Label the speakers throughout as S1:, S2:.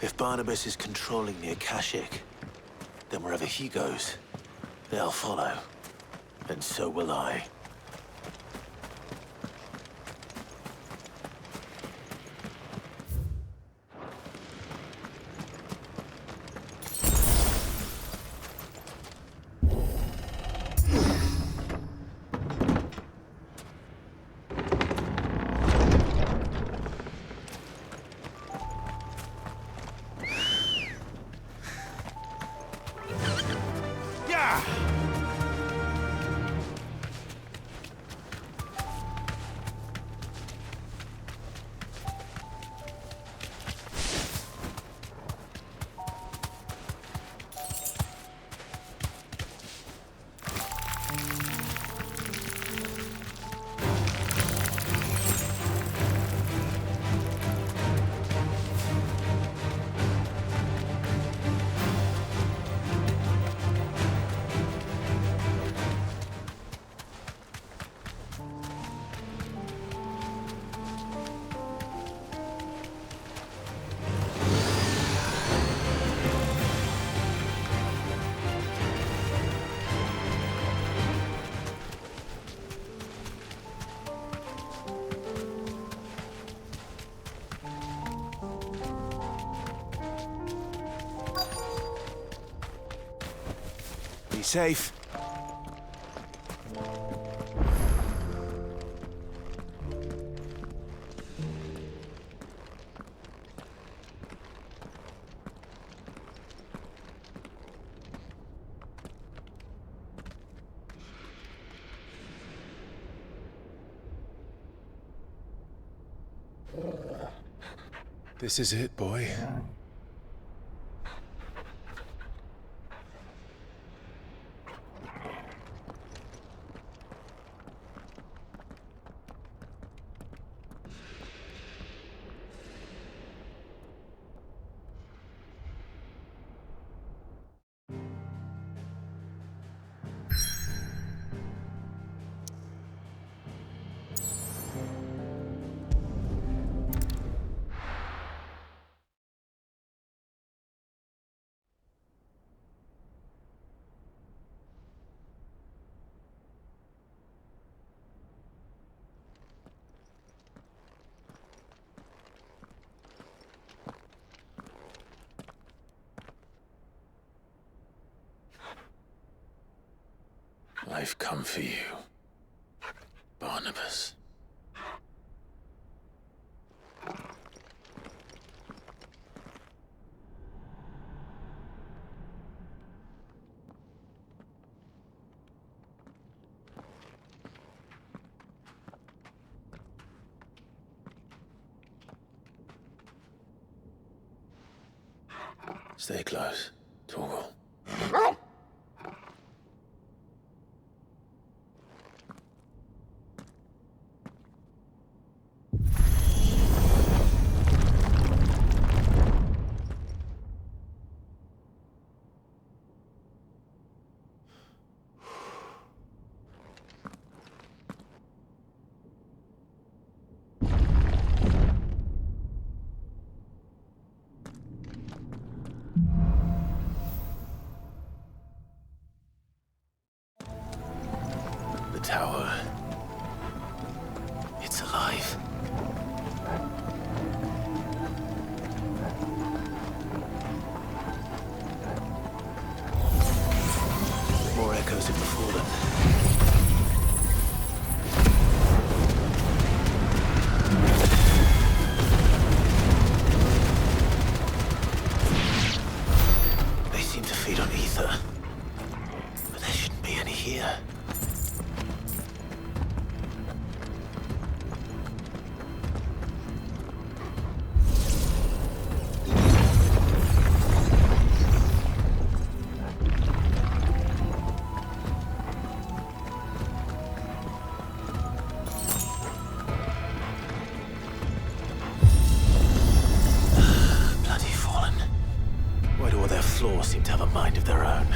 S1: If Barnabas is controlling the Akashic, then wherever he goes, they'll follow. And so will I. Be safe.
S2: This is it, boy.
S1: I've come for you, Barnabas. Stay close, Torgal. Tower. It's alive. More echoes have fallen. They seem to feed on ether, but there shouldn't be any here. Floors seem to have a mind of their own.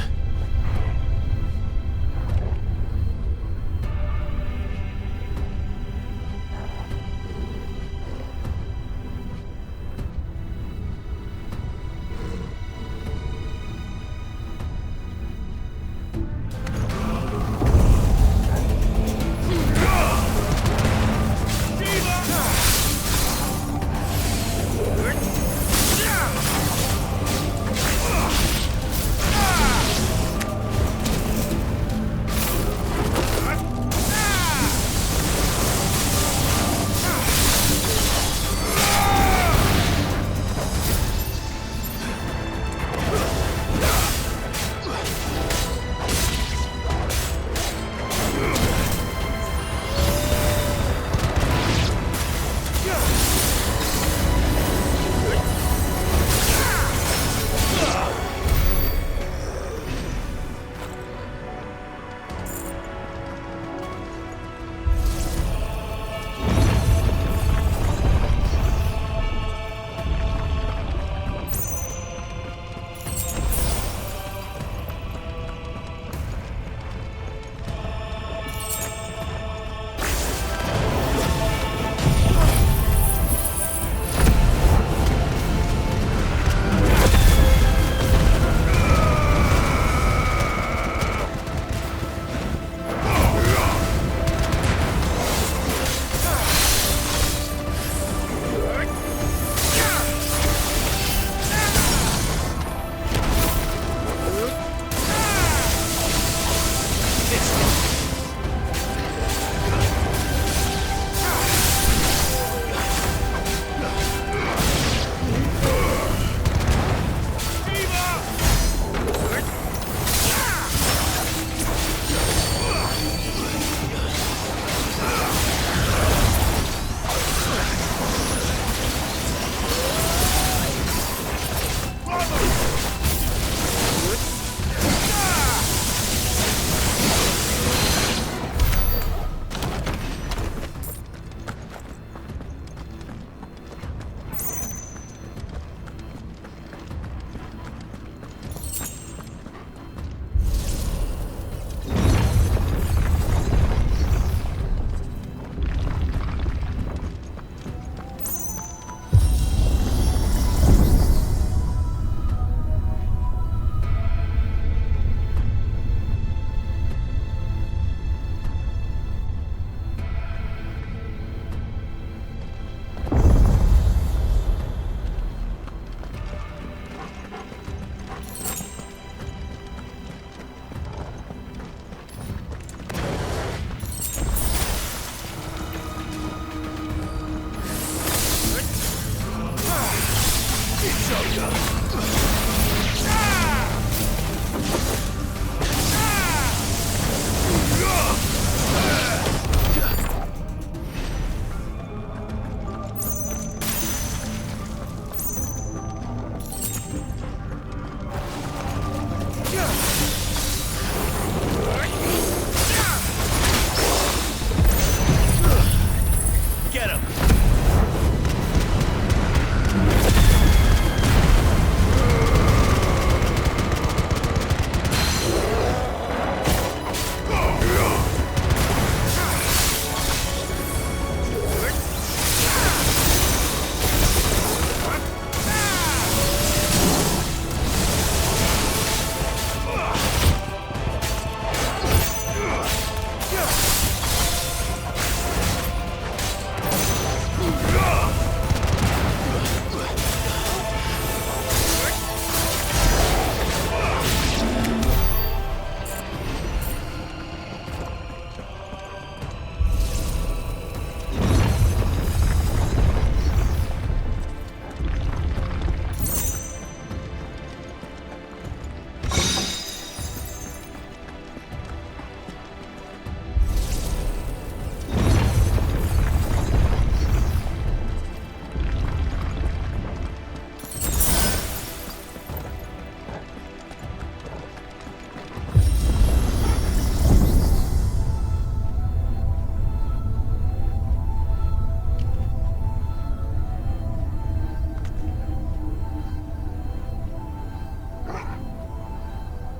S1: Get him!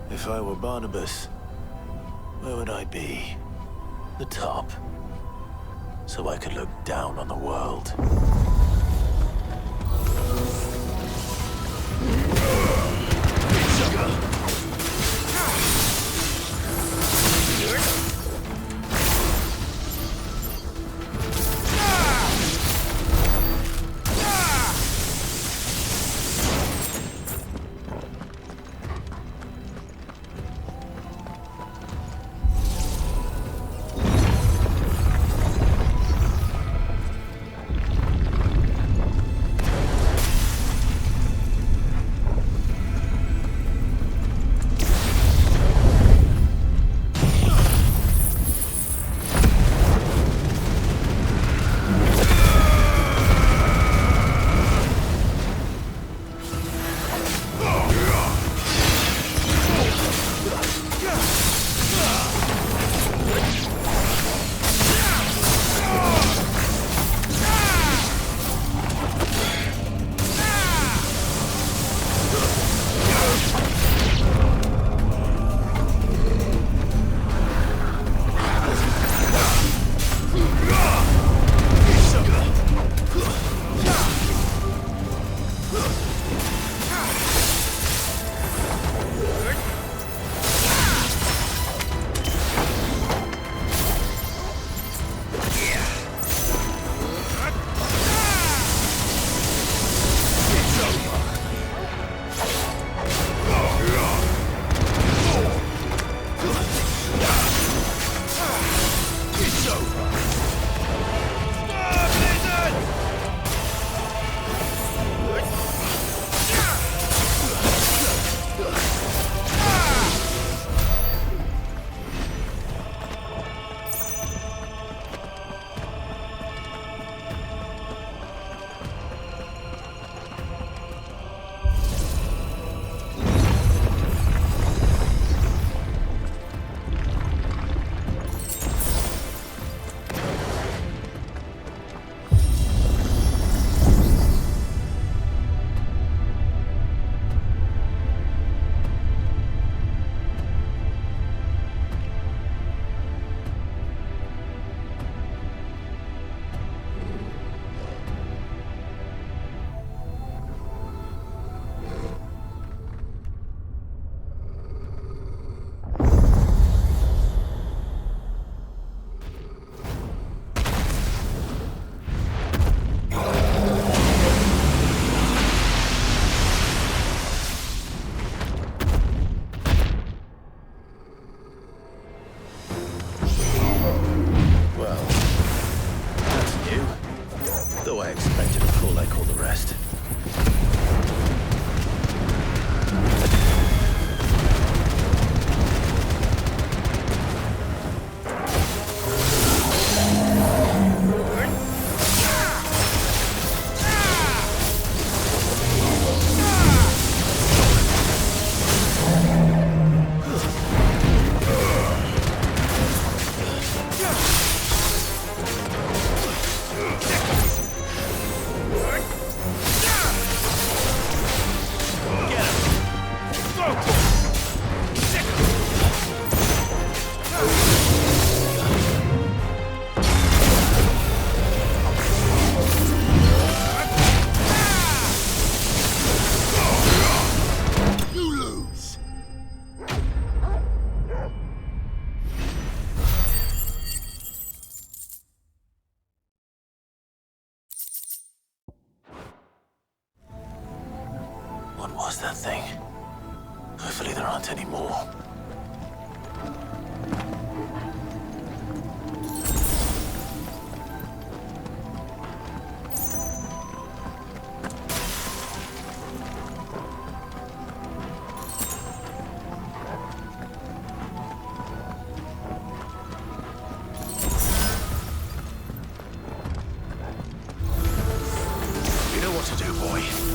S1: If I were Barnabas, where would I be? The top. So I could look down on the world. was that thing? Hopefully there aren't any more. You know what to do, boy.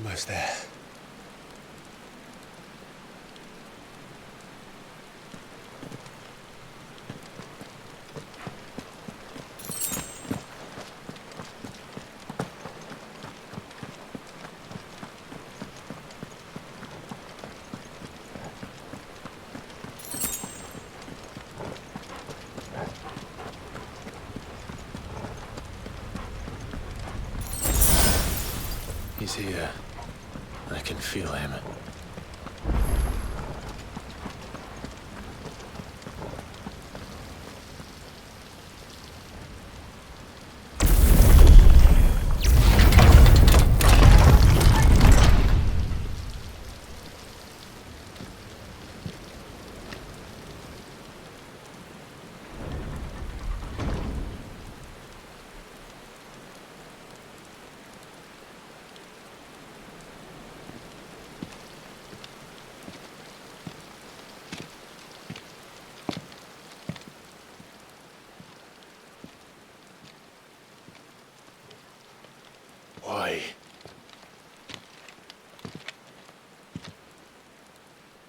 S2: Almost there. He's here. I can feel him. Why?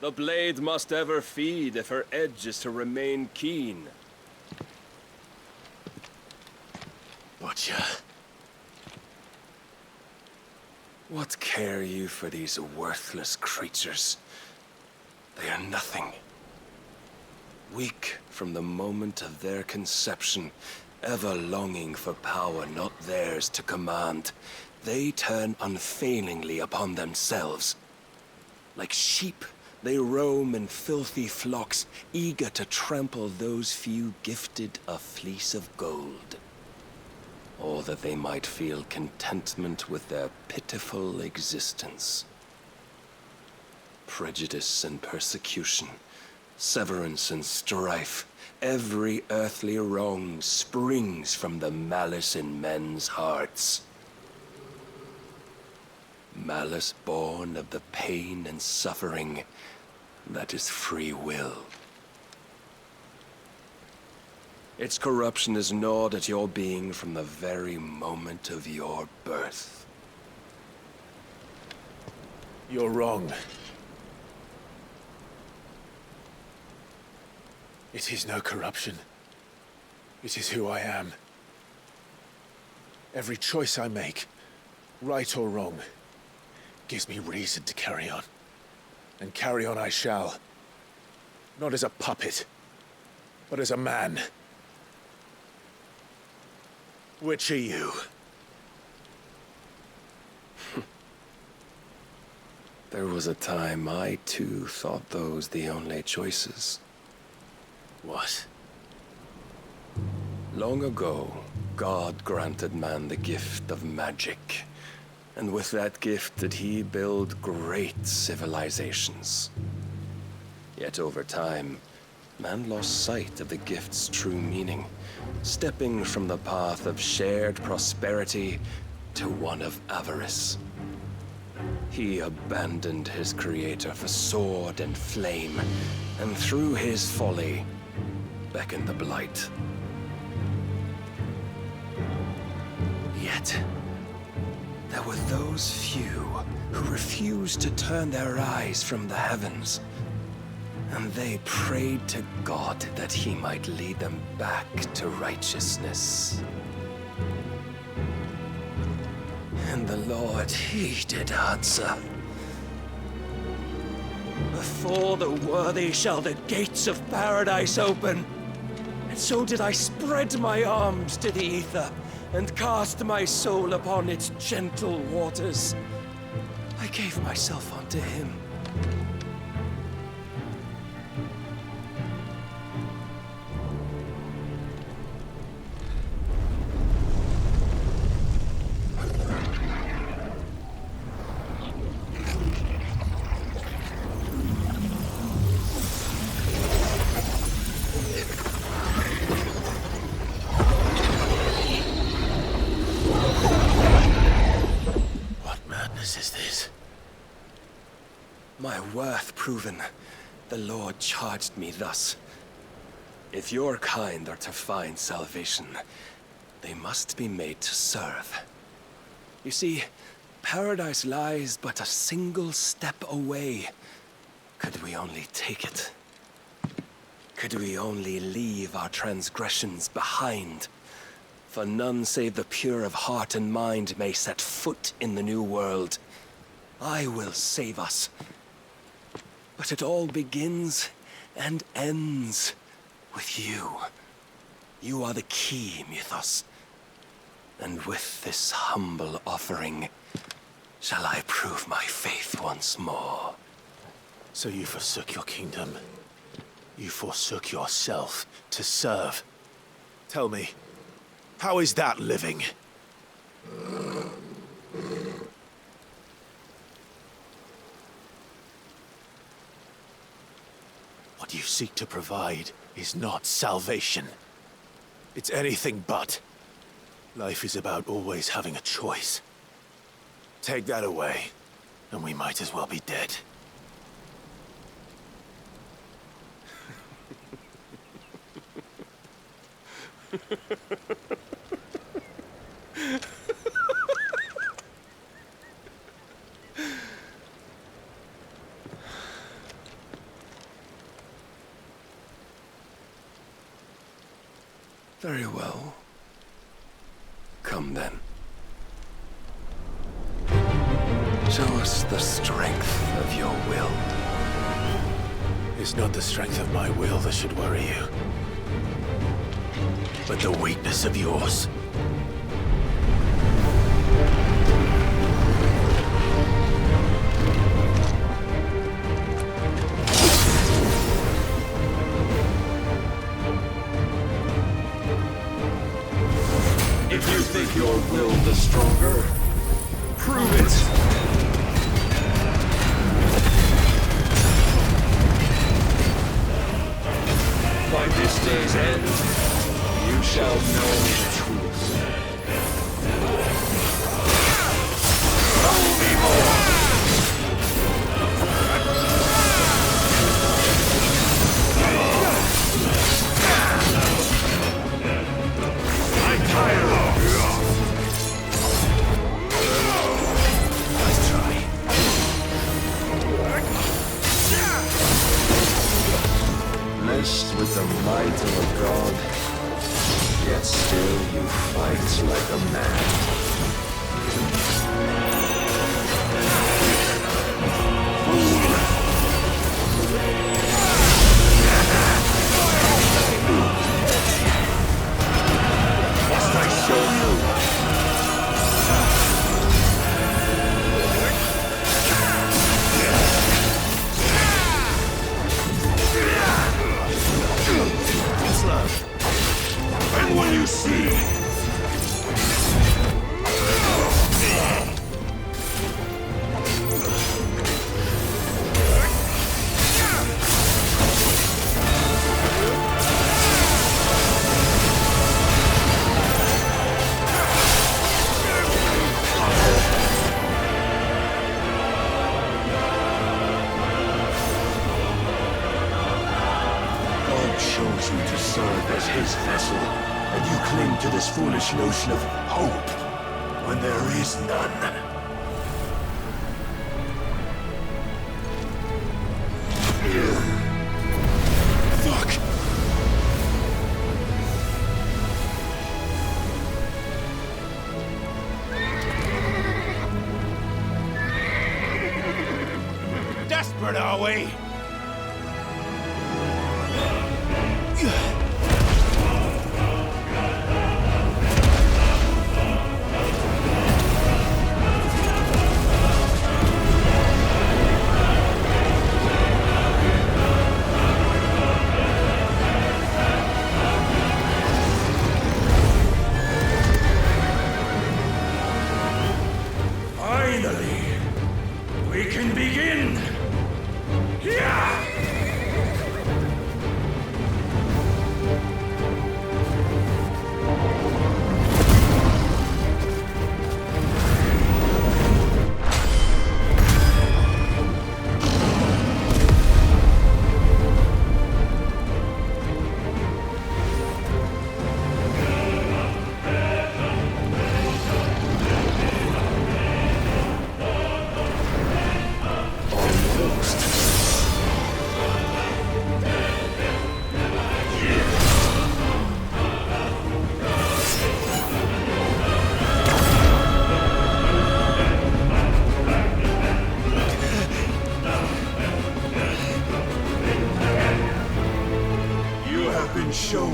S3: The blade must ever feed if her edge is to remain keen.
S1: Butcher.
S3: What care you for these worthless creatures? They are nothing. Weak from the moment of their conception, ever longing for power not theirs to command, they turn unfailingly upon themselves. Like sheep, they roam in filthy flocks, eager to trample those few gifted a fleece of gold. Or that they might feel contentment with their pitiful existence. Prejudice and persecution, severance and strife, every earthly wrong springs from the malice in men's hearts. Malice born of the pain and suffering that is free will. Its corruption is gnawed at your being from the very moment of your birth.
S2: You're wrong. It is no corruption. It is who I am. Every choice I make, right or wrong, gives me reason to carry on. And carry on I shall. Not as a puppet, but as a man. Which are you?
S3: There was a time I too thought those the only choices.
S1: What?
S3: Long ago, God granted man the gift of magic. And with that gift did he build great civilizations. Yet over time, man lost sight of the gift's true meaning, stepping from the path of shared prosperity to one of avarice. He abandoned his creator for sword and flame, and through his folly, beckoned the blight. Yet, there were those few who refused to turn their eyes from the heavens, and they prayed to God that he might lead them back to righteousness. And the Lord, he did answer. Before the worthy shall the gates of paradise open. And so did I spread my arms to the ether, and cast my soul upon its gentle waters. I gave myself unto him. My worth proven, the Lord charged me thus. If your kind are to find salvation, they must be made to serve. You see, Paradise lies but a single step away. Could we only take it? Could we only leave our transgressions behind? For none save the pure of heart and mind may set foot in the new world. I will save us. But it all begins and ends with you. You are the key, Mythos. And with this humble offering, shall I prove my faith once more.
S1: So you forsook your kingdom. You forsook yourself to serve. Tell me, how is that living? What you seek to provide is not salvation. It's anything but. Life is about always having a choice. Take that away, and we might as well be dead.
S3: Very well. Come then. Show us the strength of your will.
S1: It's not the strength of my will that should worry you, but the weakness of yours.
S3: If you think your will the stronger, prove it! By this day's end, you shall know the truth. Tell me more! I'm tired of Let's try. Blessed with the might of a god, yet still you fight like a man. Must I show you? And when you see chose you to serve as his vessel, and you cling to this foolish notion of hope when there is none. Fuck! Desperate, are we? Finally, we can begin! Yeah!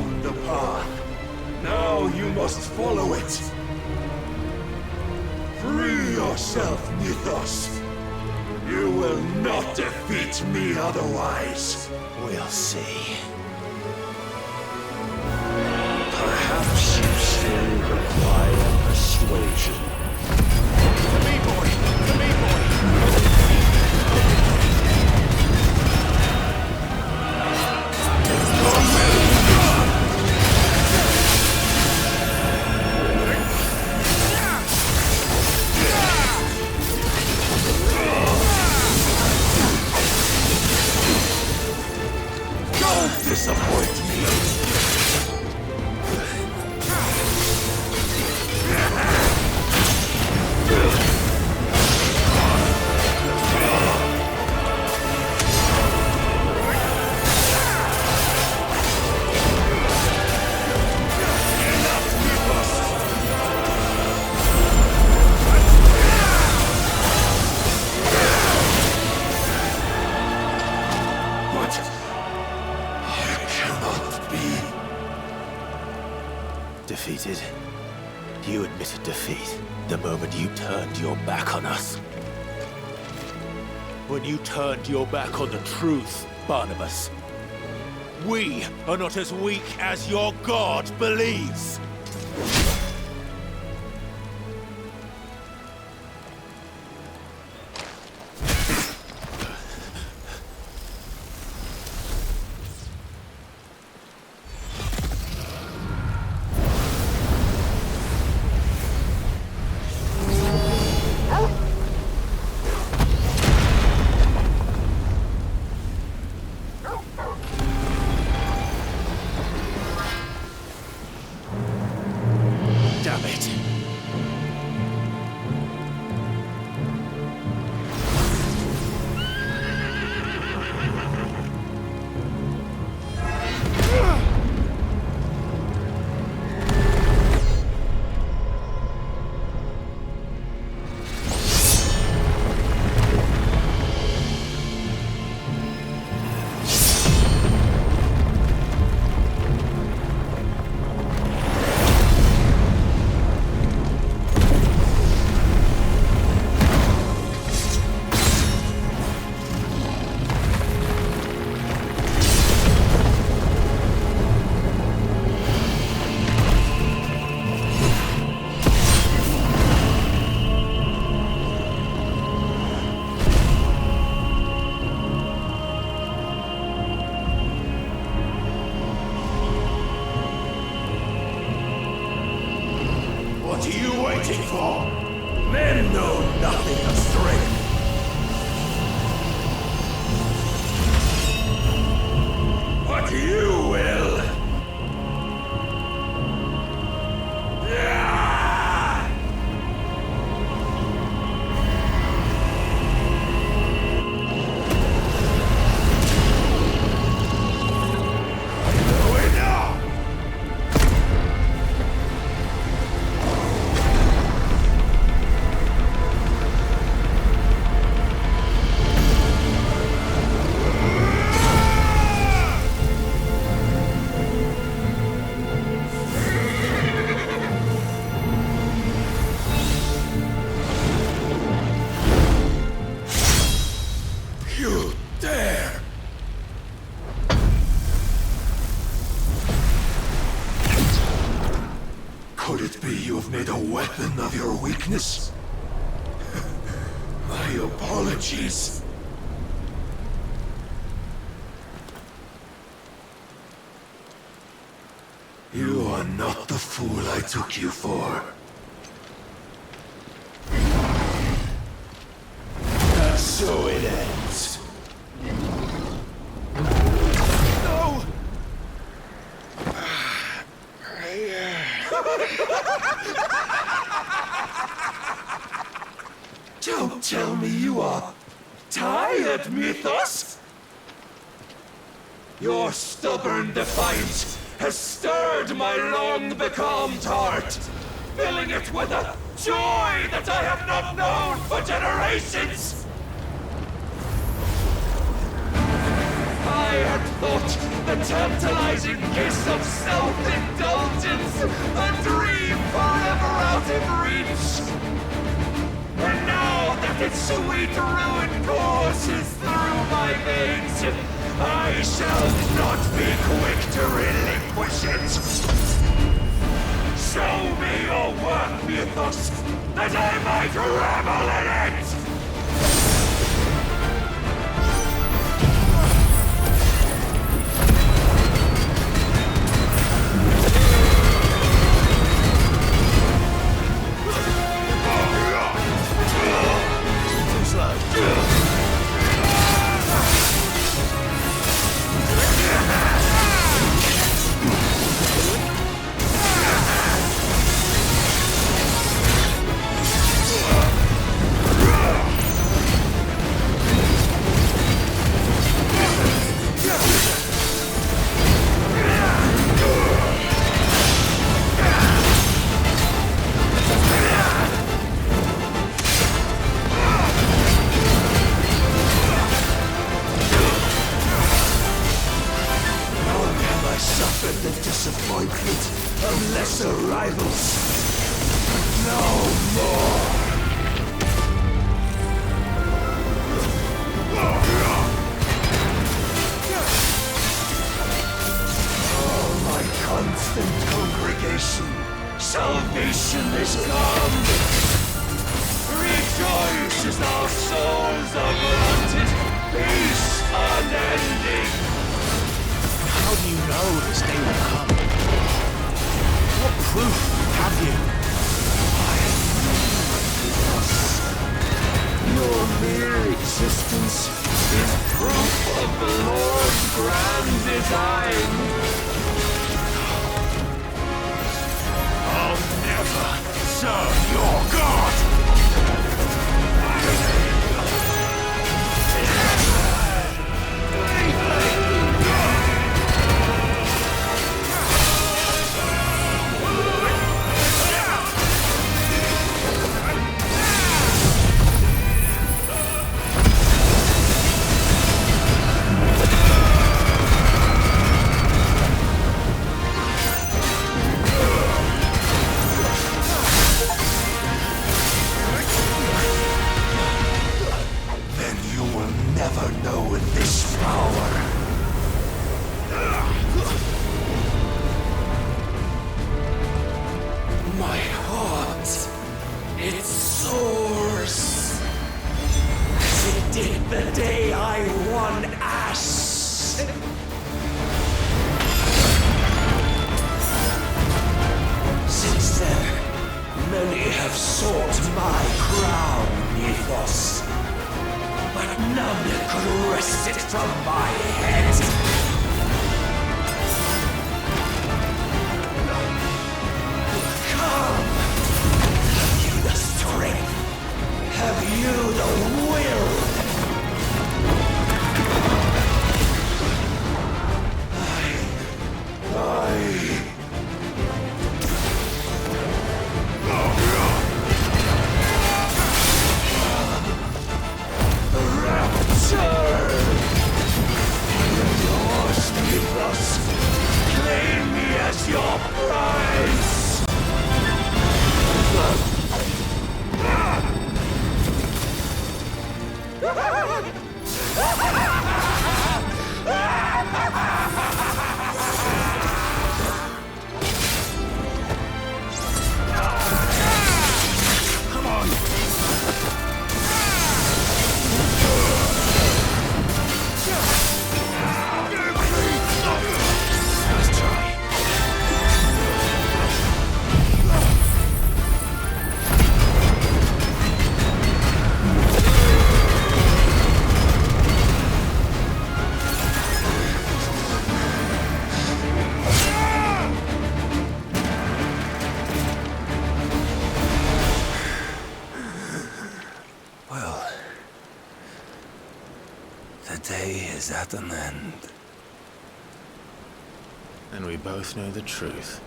S3: shown the path. Now you must follow it. Free yourself, Mythos. You will not defeat me otherwise.
S1: We'll see.
S3: Perhaps you still require persuasion.
S1: To me, boy! To me, boy!
S3: Don't disappoint me!
S1: Defeated? You admitted defeat the moment you turned your back on us. When you turned your back on the truth, Barnabas. We are not as weak as your god believes. Damn it. What are you waiting for?
S3: Men know nothing of strength. But you will. You dare! Could it be you have made a weapon of your weakness? My apologies. You are not the fool I took you for. And so it ends.
S1: No!
S3: Don't tell me you are tired, Mythos! Your stubborn defiance has stirred my long-becalmed heart, filling it with a joy that I have not known for generations!
S4: I had thought the tantalizing kiss of self-indulgence, a dream forever out of reach. And now that its sweet ruin courses through my veins, I shall not be quick to relinquish it. Show me your work, Mythos, that I might revel in it! Salvation is come! Rejoice as our souls are granted peace unending!
S1: How do you know this day will come? What proof have you?
S4: Your mere existence is proof of the Lord's grand design!
S1: I'll never serve your god!
S3: Is at an end.
S1: And we both know the truth.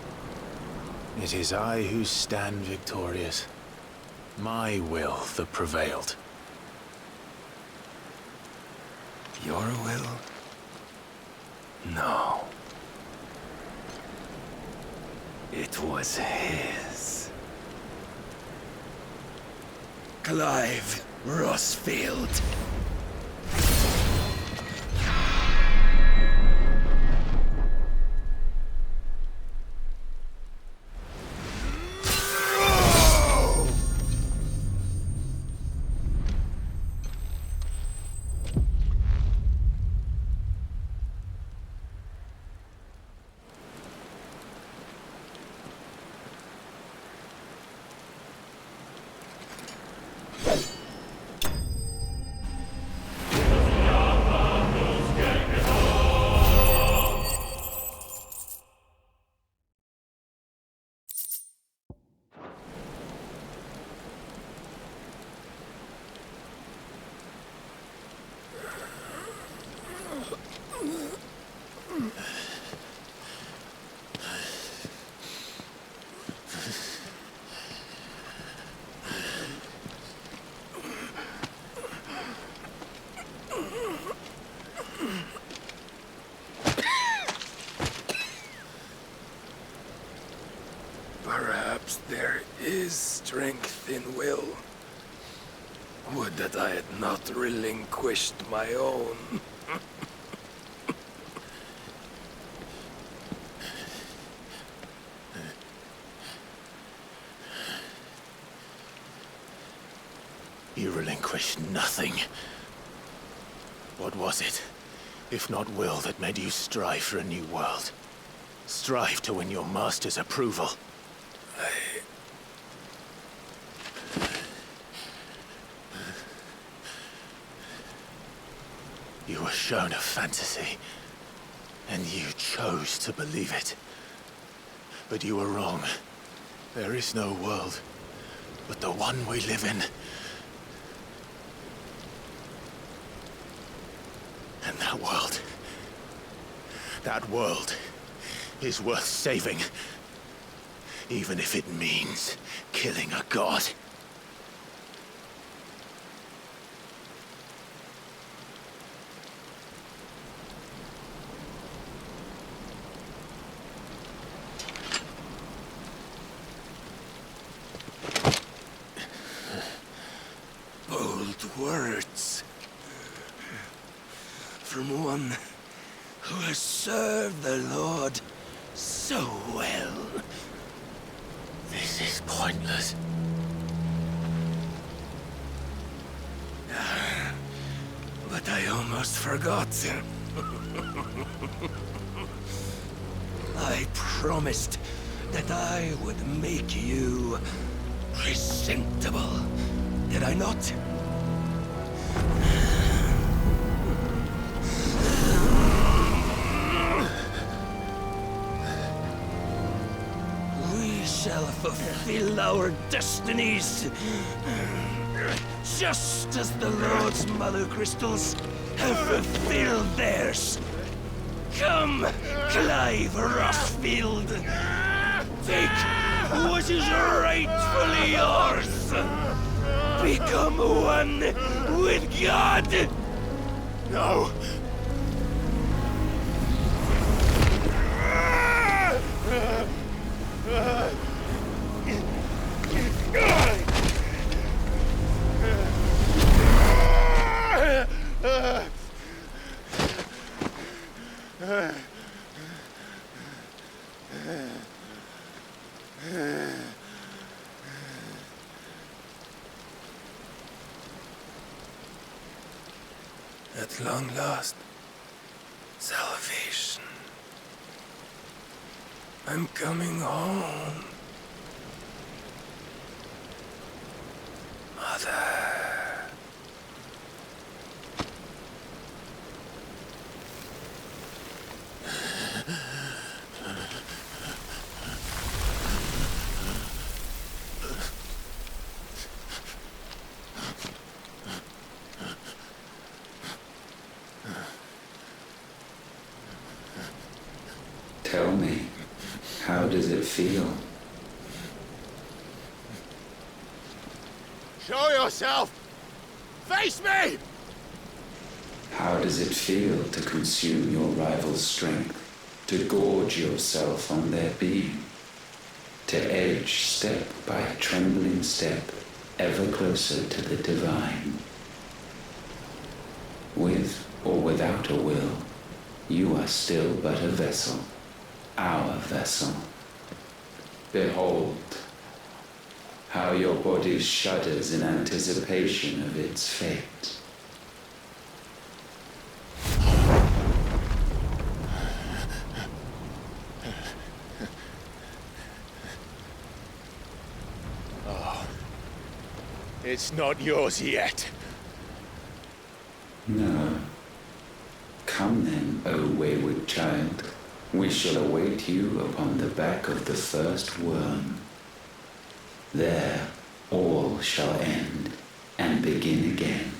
S1: It is I who stand victorious. My will that prevailed.
S3: Your will? No. It was his. Clive Rossfield. Perhaps there is strength in will. Would that I had not relinquished my own.
S1: You relinquished nothing. What was it, if not will, that made you strive for a new world? Strive to win your master's approval? You were shown a fantasy, and you chose to believe it. But you were wrong. There is no world but the one we live in. And that world is worth saving, even if it means killing a god.
S3: Bold words. From one who has served the Lord so well.
S1: This is pointless.
S3: But I almost forgot. I promised that I would make you presentable. Did I not? We shall fulfill our destinies, just as the Lord's Mother Crystals have fulfilled theirs. Come, Clive Rossfield. Take what is rightfully yours. Become one with God.
S1: No!
S3: At long last, salvation. I'm coming home. Mother.
S5: Tell me, how does it feel?
S1: Show yourself! Face me!
S5: How does it feel to consume your rival's strength, to gorge yourself on their beam, to edge step by trembling step ever closer to the divine? With or without a will, you are still but a vessel, our vessel. Behold, how your body shudders in anticipation of its fate.
S2: It's not yours yet.
S5: No. Come then, O wayward child. We shall await you upon the back of the first worm. There all shall end and begin again.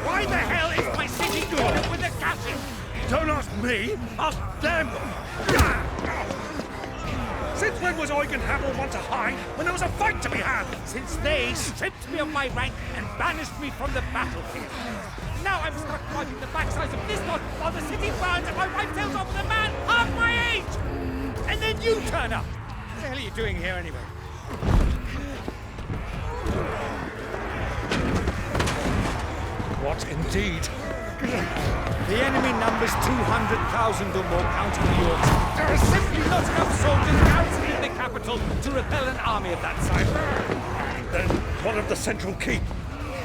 S4: Why the hell is my city doing it with the captain? Don't ask me, ask them! Since when was Eugen Hamel want to hide when there was a fight to be had? Since they stripped me of my rank and banished me from the battlefield. Now I'm stuck fighting the backsides of this one while the city burns and my wife tells off with a man half my age! And then you turn up! What the hell are you doing here anyway? What indeed? The enemy numbers 200,000 or more, counting the Yorks. There are simply not enough soldiers garrisoning the capital to repel an army of that size. Then what of the central keep?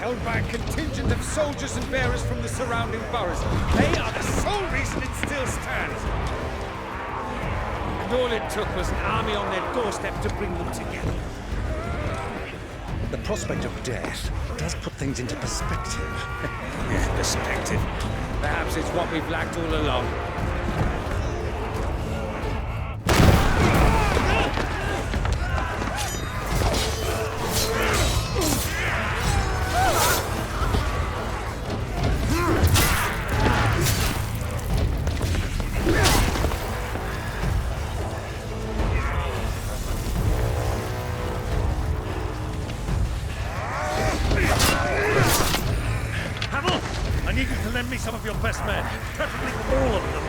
S4: Held by a contingent of soldiers and bearers from the surrounding boroughs. They are the sole reason it still stands. And all it took was an army on their doorstep to bring them together. The prospect of death does put things into perspective. Perspective? Perhaps it's what we've lacked all along. Lend me some of your best men, preferably all of them.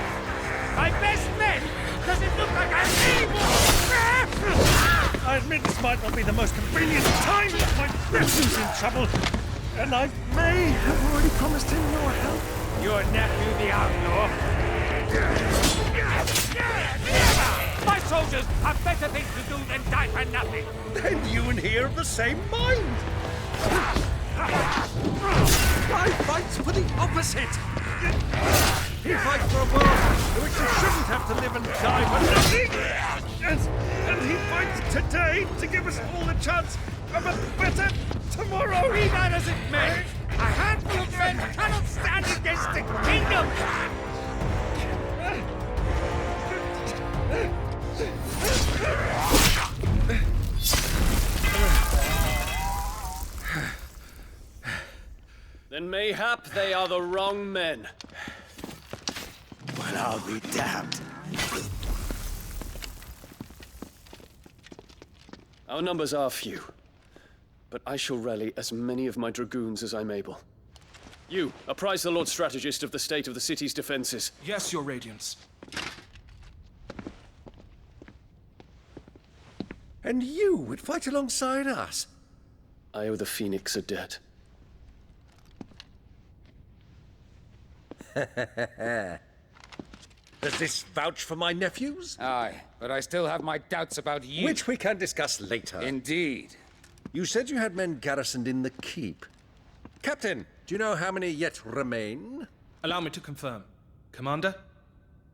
S4: My best men? Does it look like I'm evil? I admit this might not be the most convenient time, but my nephew's in trouble, and I may have already promised him your help. Your nephew, the outlaw? My soldiers have better things to do than die for nothing. Then you and he are of the same mind. I fight for the opposite! He fights for a world in which you shouldn't have to live and die for nothing! And he fights today to give us all a chance of a better Tomorrow he that as it may, a handful of men cannot stand against a kingdom!
S6: Then mayhap they are the wrong men.
S1: Well, I'll be damned.
S6: Our numbers are few, but I shall rally as many of my dragoons as I'm able. You, apprise the Lord Strategist of the state of the city's defenses.
S7: Yes, Your Radiance.
S8: And you would fight alongside us?
S6: I owe the Phoenix a debt.
S8: Does this vouch for my nephews?
S9: Aye, but I still have my doubts about you.
S8: Which we can discuss later.
S9: Indeed.
S8: You said you had men garrisoned in the keep. Captain, do you know how many yet remain?
S7: Allow me to confirm. Commander?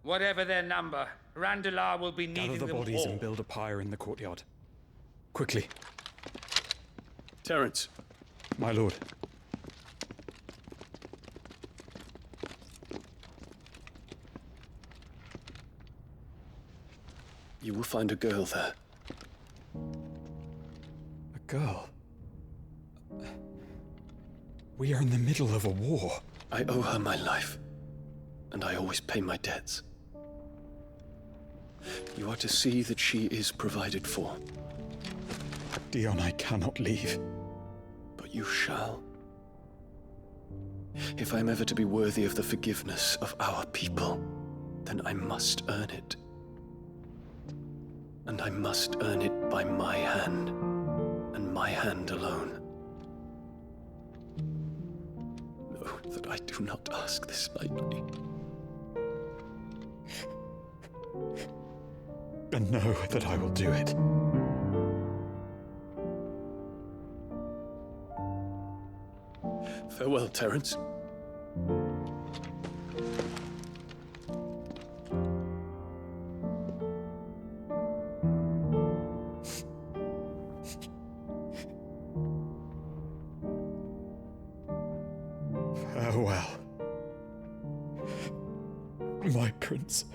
S9: Whatever their number, Randalar will be needing
S10: Gather the
S9: them
S10: bodies
S9: all.
S10: and build a pyre in the courtyard. Quickly.
S6: Terence.
S10: My lord.
S6: You will find a girl there.
S10: A girl? We are in the middle of a war.
S6: I owe her my life, and I always pay my debts. You are to see that she is provided for.
S10: Dion, I cannot leave.
S6: But you shall. If I'm ever to be worthy of the forgiveness of our people, then I must earn it. And I must earn it by my hand, and my hand alone. Know that I do not ask this lightly.
S10: And know that I will do it.
S6: Farewell, Terence.
S10: Farewell, my prince.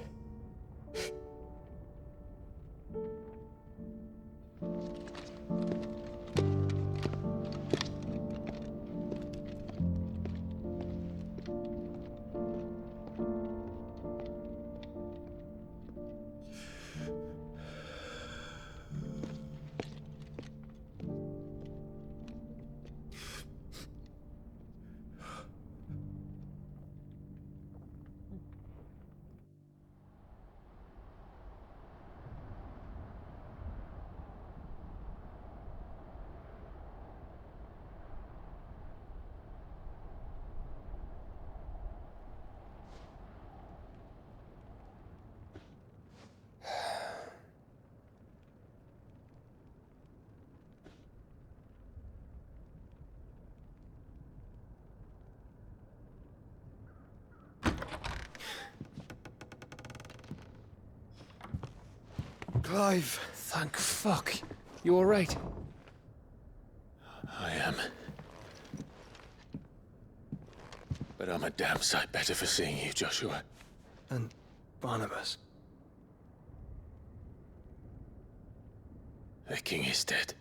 S3: Clive, thank fuck. You alright?
S2: I am. But I'm a damn sight better for seeing you, Joshua.
S3: And Barnabas.
S2: The king is dead.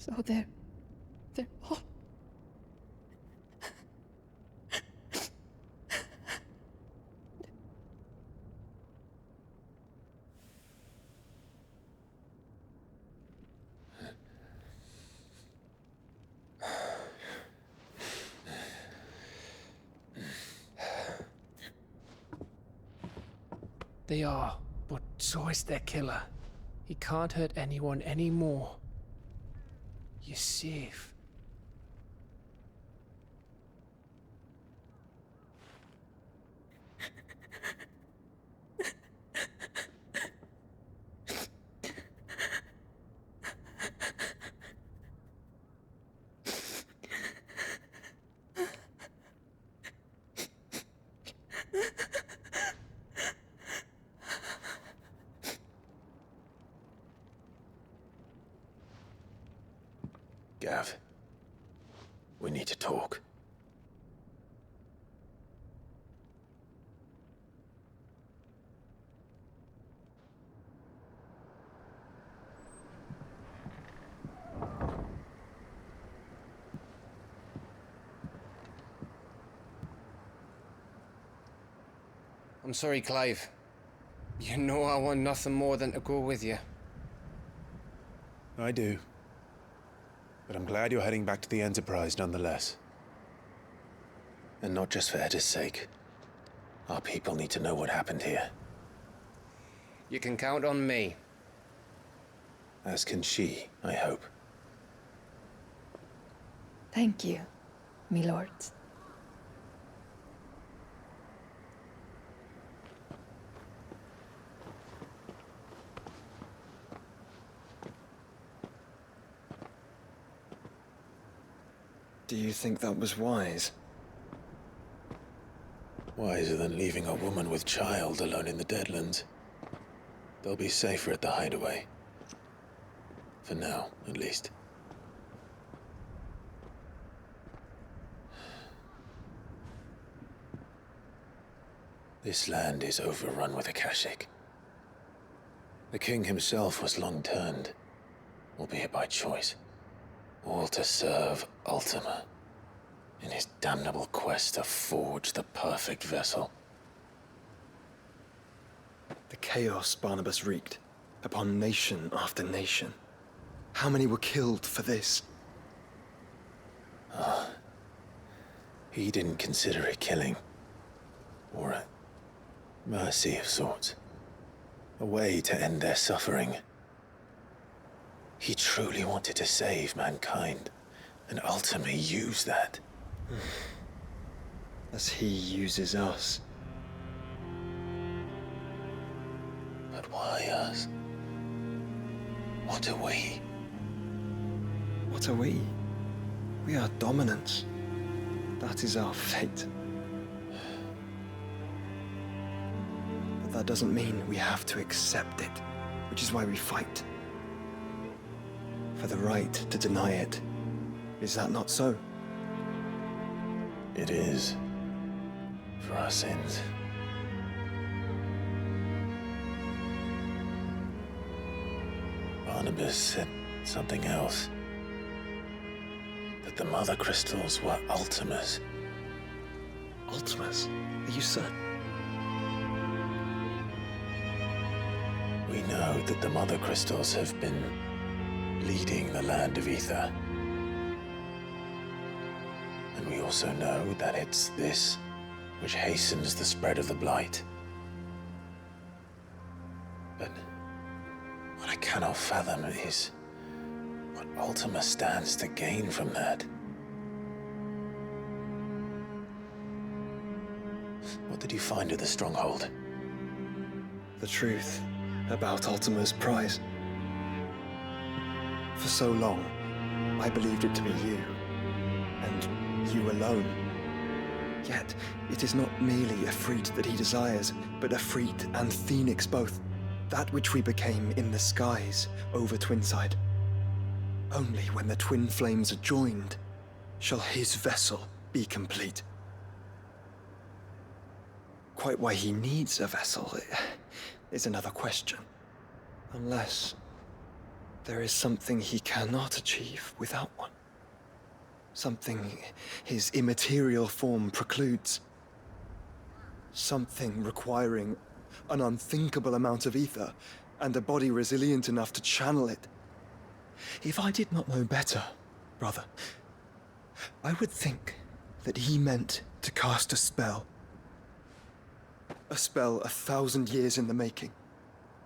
S11: So they're all...
S12: They are, but so is their killer. He can't hurt anyone anymore. You're safe.
S2: Gav, we need to talk.
S13: I'm sorry, Clive. You know I want nothing more than to go with you.
S2: I do. But I'm glad you're heading back to the Enterprise nonetheless. And not just for Etta's sake. Our people need to know what happened here.
S13: You can count on me.
S2: As can she, I hope.
S11: Thank you, my lords.
S3: Do you think that was wise?
S2: Wiser than leaving a woman with child alone in the Deadlands. They'll be safer at the hideaway. For now, at least. This land is overrun with Akashic. The king himself was long turned, albeit by choice, all to serve Ultima in his damnable quest to forge the perfect vessel.
S3: The chaos Barnabas wreaked upon nation after nation. How many were killed for this?
S2: He didn't consider it killing, or a mercy of sorts. A way to end their suffering. He truly wanted to save mankind, and ultimately use that.
S3: As he uses us.
S2: But why us? What are we?
S3: What are we? We are dominance. That is our fate. But that doesn't mean we have to accept it, which is why we fight. For the right to deny it. Is that not so?
S2: It is. For our sins. Barnabas said something else. That the Mother Crystals were Ultimas.
S3: Ultimas? Are you certain?
S2: We know that the Mother Crystals have been leading the land of Ether. And we also know that it's this which hastens the spread of the Blight. But what I cannot fathom is what Ultima stands to gain from that. What did you find at the Stronghold?
S3: The truth about Ultima's prize. For so long, I believed it to be you, and you alone. Yet, it is not merely a freed that he desires, but a freed and phoenix both. That which we became in the skies over Twinside. Only when the twin flames are joined, shall his vessel be complete. Quite why he needs a vessel is another question. Unless there is something he cannot achieve without one. Something his immaterial form precludes. Something requiring an unthinkable amount of ether and a body resilient enough to channel it. If I did not know better, brother, I would think that he meant to cast a spell. A spell 1,000 years in the making.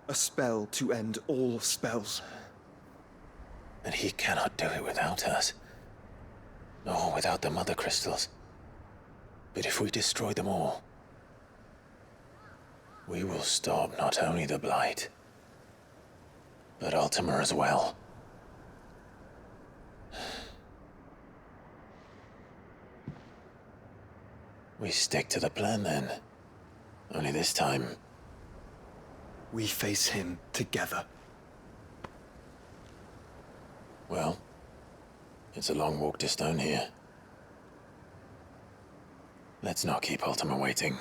S3: A spell to end all spells.
S2: And he cannot do it without us. Nor without the Mother Crystals. But if we destroy them all, we will stop not only the Blight, but Ultima as well. We stick to the plan then. Only this time,
S3: we face him together.
S2: Well,
S1: It's a long walk to Stone here. Let's not keep Ultima waiting.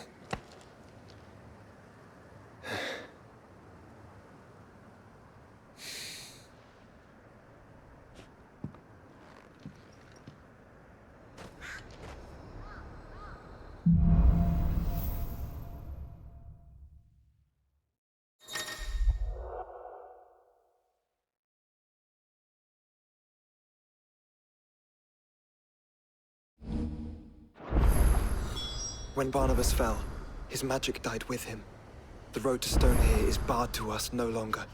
S14: When Barnabas fell, his magic died with him. The road to Stone here is barred to us no longer.